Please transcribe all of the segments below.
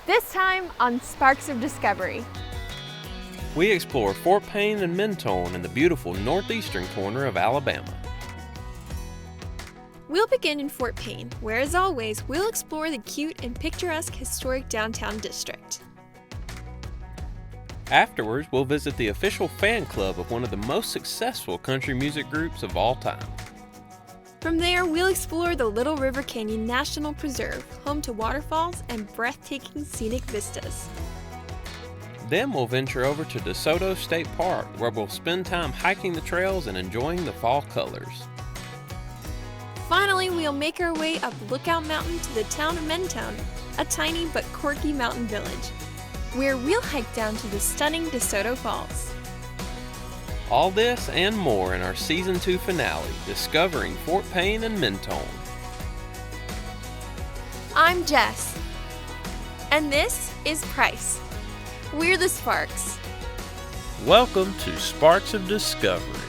This time on Sparks of Discovery. We explore Fort Payne and Mentone in the beautiful northeastern corner of Alabama. We'll begin in Fort Payne, where as always, we'll explore the cute and picturesque historic downtown district. Afterwards, we'll visit the official fan club of one of the most successful country music groups of all time. From there, we'll explore the Little River Canyon National Preserve, home to waterfalls and breathtaking scenic vistas. Then we'll venture over to DeSoto State Park, where we'll spend time hiking the trails and enjoying the fall colors. Finally, we'll make our way up Lookout Mountain to the town of Mentone, a tiny but quirky mountain village, where we'll hike down to the stunning Desoto Falls. All this and more in our Season 2 finale, Discovering Fort Payne and Mentone. I'm Jess. And this is Price. We're the Sparks. Welcome to Sparks of Discovery.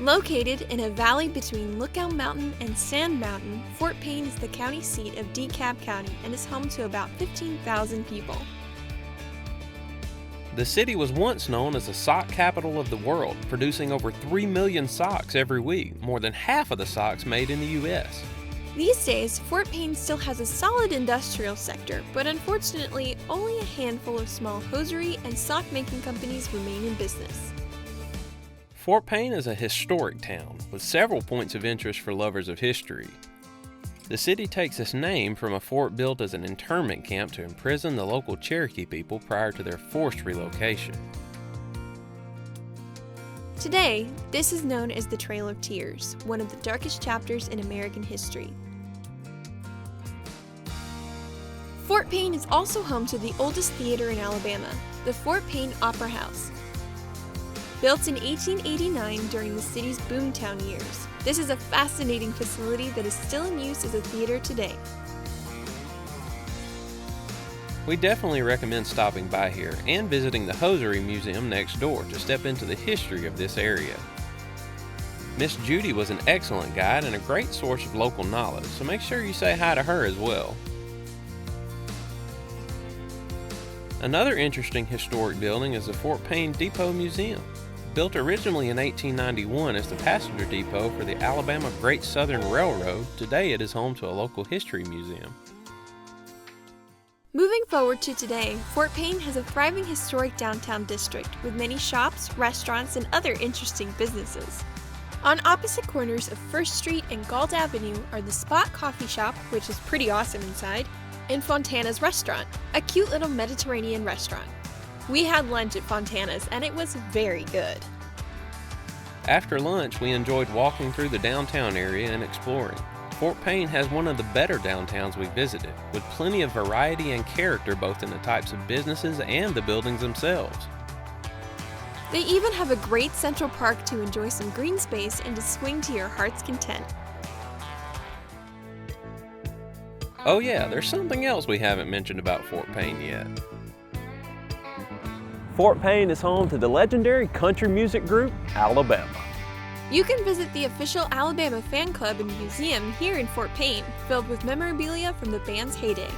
Located in a valley between Lookout Mountain and Sand Mountain, Fort Payne is the county seat of DeKalb County and is home to about 15,000 people. The city was once known as the sock capital of the world, producing over 3 million socks every week, more than half of the socks made in the U.S. These days, Fort Payne still has a solid industrial sector, but unfortunately, only a handful of small hosiery and sock-making companies remain in business. Fort Payne is a historic town with several points of interest for lovers of history. The city takes its name from a fort built as an internment camp to imprison the local Cherokee people prior to their forced relocation. Today, this is known as the Trail of Tears, one of the darkest chapters in American history. Fort Payne is also home to the oldest theater in Alabama, the Fort Payne Opera House. Built in 1889 during the city's boomtown years, this is a fascinating facility that is still in use as a theater today. We definitely recommend stopping by here and visiting the Hosiery Museum next door to step into the history of this area. Miss Judy was an excellent guide and a great source of local knowledge, so make sure you say hi to her as well. Another interesting historic building is the Fort Payne Depot Museum. Built originally in 1891 as the passenger depot for the Alabama Great Southern Railroad, today it is home to a local history museum. Moving forward to today, Fort Payne has a thriving historic downtown district with many shops, restaurants, and other interesting businesses. On opposite corners of First Street and Galt Avenue are the Spot Coffee Shop, which is pretty awesome inside, and Fontana's Restaurant, a cute little Mediterranean restaurant. We had lunch at Fontana's and it was very good. After lunch, we enjoyed walking through the downtown area and exploring. Fort Payne has one of the better downtowns we visited, with plenty of variety and character both in the types of businesses and the buildings themselves. They even have a great central park to enjoy some green space and to swing to your heart's content. Oh yeah, there's something else we haven't mentioned about Fort Payne yet. Fort Payne is home to the legendary country music group, Alabama. You can visit the official Alabama fan club and museum here in Fort Payne, filled with memorabilia from the band's heyday.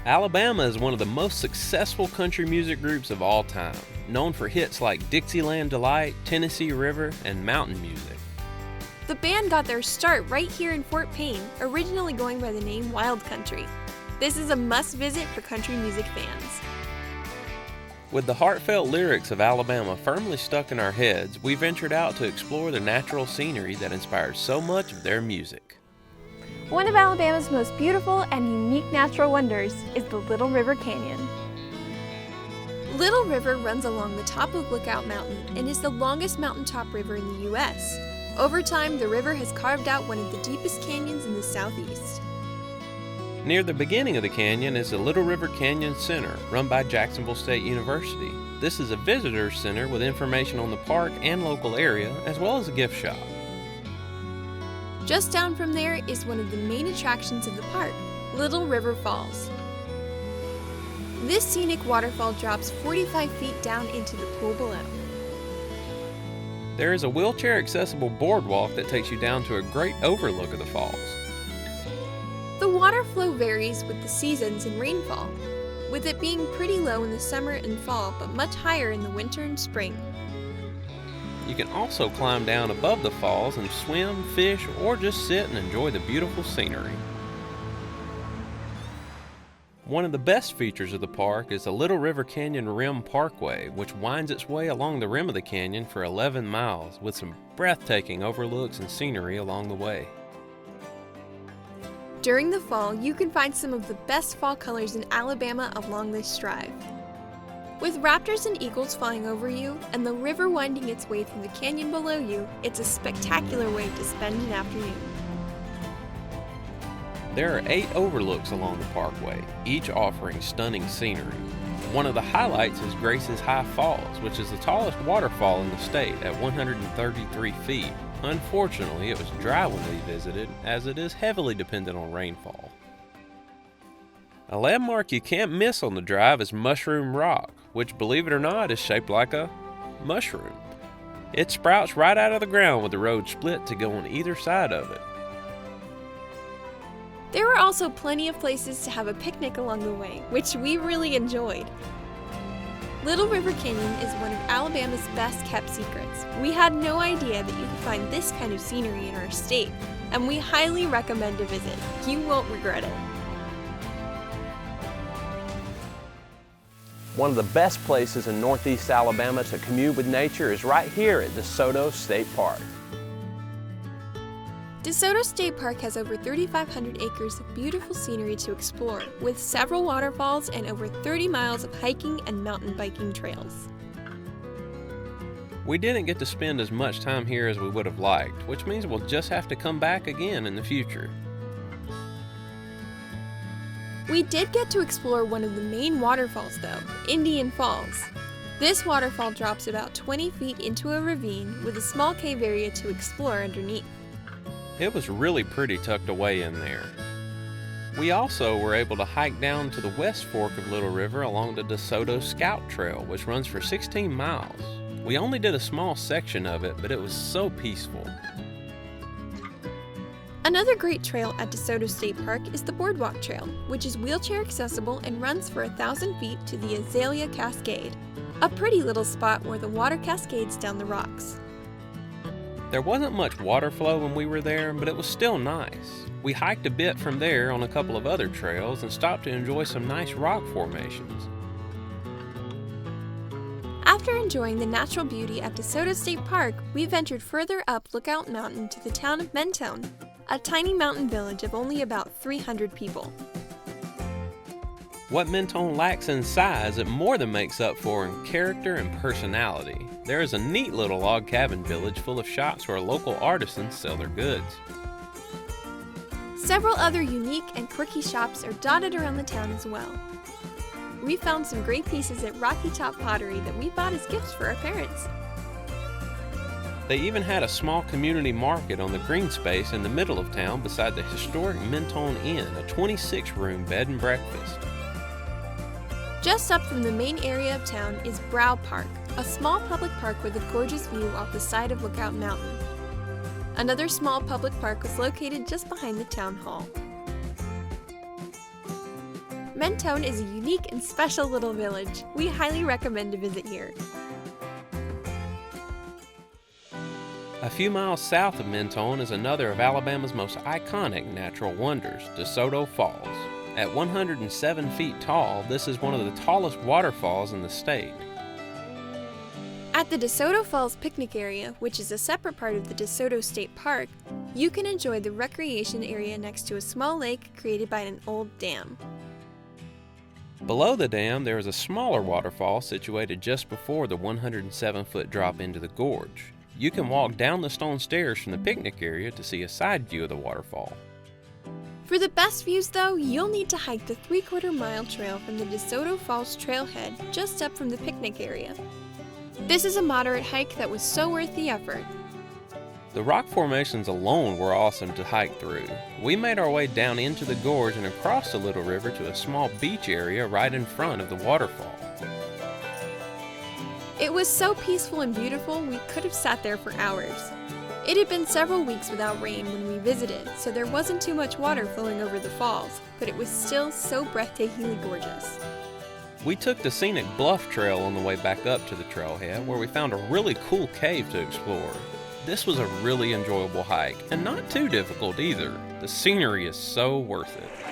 Alabama is one of the most successful country music groups of all time, known for hits like Dixieland Delight, Tennessee River, and mountain music. The band got their start right here in Fort Payne, originally going by the name Wild Country. This is a must-visit for country music fans. With the heartfelt lyrics of Alabama firmly stuck in our heads, we ventured out to explore the natural scenery that inspired so much of their music. One of Alabama's most beautiful and unique natural wonders is the Little River Canyon. Little River runs along the top of Lookout Mountain and is the longest mountaintop river in the U.S. Over time, the river has carved out one of the deepest canyons in the southeast. Near the beginning of the canyon is the Little River Canyon Center, run by Jacksonville State University. This is a visitor center with information on the park and local area, as well as a gift shop. Just down from there is one of the main attractions of the park, Little River Falls. This scenic waterfall drops 45 feet down into the pool below. There is a wheelchair-accessible boardwalk that takes you down to a great overlook of the falls. The water flow varies with the seasons and rainfall, with it being pretty low in the summer and fall but much higher in the winter and spring. You can also climb down above the falls and swim, fish, or just sit and enjoy the beautiful scenery. One of the best features of the park is the Little River Canyon Rim Parkway, which winds its way along the rim of the canyon for 11 miles with some breathtaking overlooks and scenery along the way. During the fall, you can find some of the best fall colors in Alabama along this drive. With raptors and eagles flying over you and the river winding its way through the canyon below you, it's a spectacular way to spend an afternoon. There are 8 overlooks along the parkway, each offering stunning scenery. One of the highlights is Grace's High Falls, which is the tallest waterfall in the state at 133 feet. Unfortunately, it was dry when we visited, as it is heavily dependent on rainfall. A landmark you can't miss on the drive is Mushroom Rock, which, believe it or not, is shaped like a mushroom. It sprouts right out of the ground with the road split to go on either side of it. There were also plenty of places to have a picnic along the way, which we really enjoyed. Little River Canyon is one of Alabama's best kept secrets. We had no idea that you could find this kind of scenery in our state, and we highly recommend a visit. You won't regret it. One of the best places in Northeast Alabama to commune with nature is right here at DeSoto State Park. DeSoto State Park has over 3,500 acres of beautiful scenery to explore, with several waterfalls and over 30 miles of hiking and mountain biking trails. We didn't get to spend as much time here as we would have liked, which means we'll just have to come back again in the future. We did get to explore one of the main waterfalls though, Indian Falls. This waterfall drops about 20 feet into a ravine with a small cave area to explore underneath. It was really pretty tucked away in there. We also were able to hike down to the West Fork of Little River along the DeSoto Scout Trail, which runs for 16 miles. We only did a small section of it, but it was so peaceful. Another great trail at DeSoto State Park is the Boardwalk Trail, which is wheelchair accessible and runs for 1,000 feet to the Azalea Cascade, a pretty little spot where the water cascades down the rocks. There wasn't much water flow when we were there, but it was still nice. We hiked a bit from there on a couple of other trails and stopped to enjoy some nice rock formations. After enjoying the natural beauty at DeSoto State Park, we ventured further up Lookout Mountain to the town of Mentone, a tiny mountain village of only about 300 people. What Mentone lacks in size, it more than makes up for in character and personality. There is a neat little log cabin village full of shops where local artisans sell their goods. Several other unique and quirky shops are dotted around the town as well. We found some great pieces at Rocky Top Pottery that we bought as gifts for our parents. They even had a small community market on the green space in the middle of town beside the historic Mentone Inn, a 26-room bed and breakfast. Just up from the main area of town is Brow Park, a small public park with a gorgeous view off the side of Lookout Mountain. Another small public park was located just behind the town hall. Mentone is a unique and special little village. We highly recommend a visit here. A few miles south of Mentone is another of Alabama's most iconic natural wonders, Desoto Falls. At 107 feet tall, this is one of the tallest waterfalls in the state. At the Desoto Falls picnic area, which is a separate part of the DeSoto State Park, you can enjoy the recreation area next to a small lake created by an old dam. Below the dam, there is a smaller waterfall situated just before the 107-foot drop into the gorge. You can walk down the stone stairs from the picnic area to see a side view of the waterfall. For the best views though, you'll need to hike the 3/4-mile trail from the DeSoto Falls trailhead just up from the picnic area. This is a moderate hike that was so worth the effort. The rock formations alone were awesome to hike through. We made our way down into the gorge and across the Little River to a small beach area right in front of the waterfall. It was so peaceful and beautiful, we could have sat there for hours. It had been several weeks without rain when we visited, so there wasn't too much water flowing over the falls, but it was still so breathtakingly gorgeous. We took the scenic bluff trail on the way back up to the trailhead, where we found a really cool cave to explore. This was a really enjoyable hike, and not too difficult either. The scenery is so worth it.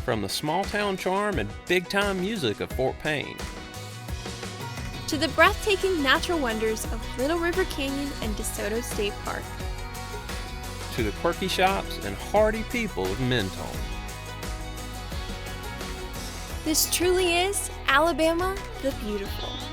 From the small town charm and big time music of Fort Payne, to the breathtaking natural wonders of Little River Canyon and DeSoto State Park, to the quirky shops and hardy people of Mentone. This truly is Alabama the Beautiful.